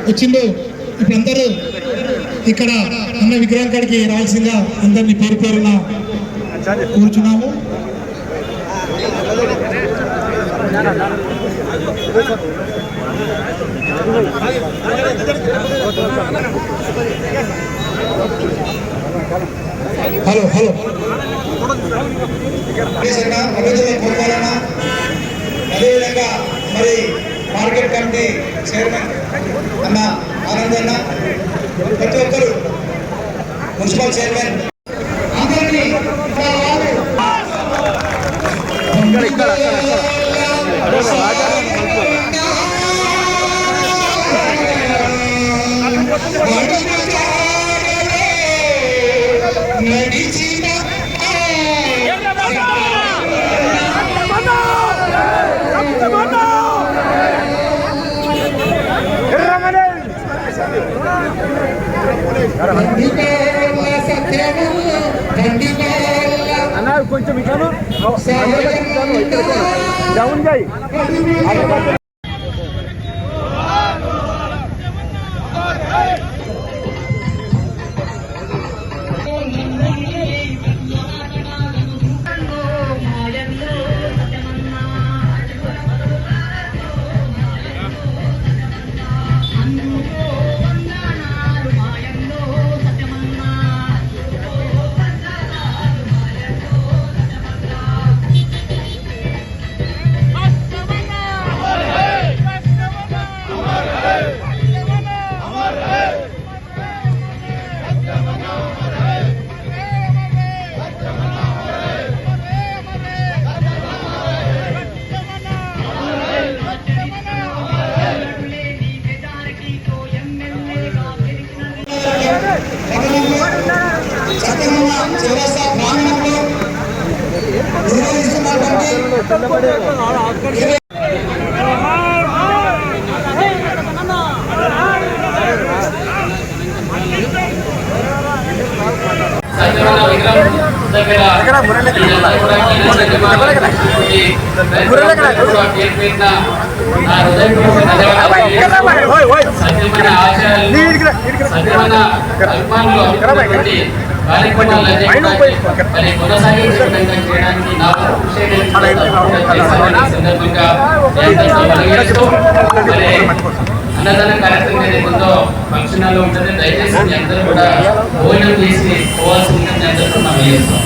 వచ్చిందో ఇప్పుడు అందరూ ఇక్కడ అన్న విగ్రహం కాడికి రావాల్సిందిగా అందరినీ పేరు పేరున కూర్చున్నాము. హలో హలో అదేవిధంగా మరి మార్కెట్ కమిటీ చైర్మన్ అన్న ఆనంద్ అన్న, ప్రతి ఒక్కరు మున్సిపల్ చైర్మన్ అందరినీ అన్నా కొంచెం ఇట్లాను డౌన్ చేయి. అన్నదాన కార్యక్రమం ఏదైతుందో ఫంక్షన్ హాల్లో ఉంటుంది. దయచేసి మీ అందరూ కూడా భోజనం చేసి పోవాల్సిందిగా మీ అందరూ మనం చేస్తాం.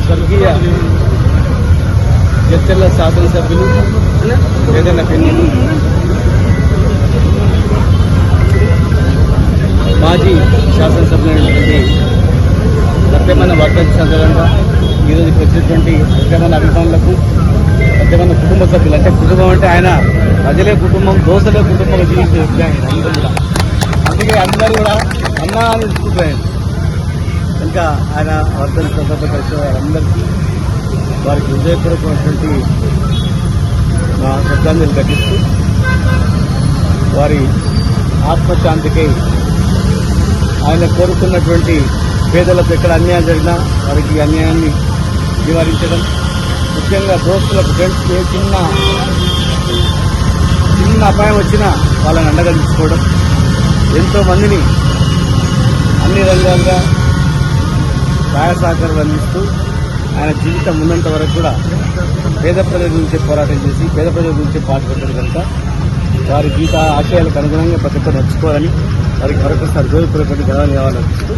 స్వర్గీయ జడ్చర్ల శాసనసభ్యులు ఏదైనా పెన్నిలు మాజీ శాసనసభ్యులైనటువంటి సత్యమైన వర్ధంతి సందర్భంగా ఈరోజు వచ్చినటువంటి సత్యమైన అభిమానులకు, సత్యమైన కుటుంబ సభ్యులు, అంటే కుటుంబం అంటే ఆయన ప్రజలే కుటుంబం, దోసలే కుటుంబంలో జీవించే వ్యక్తి ఆయన అందరూ కూడా. అందుకే అందరూ కూడా అన్నా అని చూసుకుంటారు. ఇంకా ఆయన వర్ధంతి సందర్భంగా కలిసిన వారందరికీ వారికి హృదయపూర్వకమైనటువంటి మా శ్రద్ధాంజలి ఘటిస్తూ వారి ఆత్మశాంతికై ఆయన కోరుకున్నటువంటి పేదలకు ఎక్కడ అన్యాయం జరిగినా వారికి అన్యాయాన్ని నివారించడం, ముఖ్యంగా దోస్తులకు ఫ్రెండ్స్కి ఏ చిన్న అపాయం వచ్చినా వాళ్ళని అండగా తీసుకోవడం, ఎంతోమందిని అన్ని రంగాలుగా సహాయ సహకారాలు అందిస్తూ ఆయన జీవితం ఉన్నంత వరకు కూడా పేద ప్రజల గురించి పోరాటం చేసి పేద ప్రజల గురించి పాటుపడ్డారు కనుక వారి జీవిత ఆశయాలకు అనుగుణంగా ప్రతి ఒక్కరు నడుచుకోవాలని వారికి మరొకసారి జోరుపూర్వక ఘనాలు కావాలనిపిస్తూ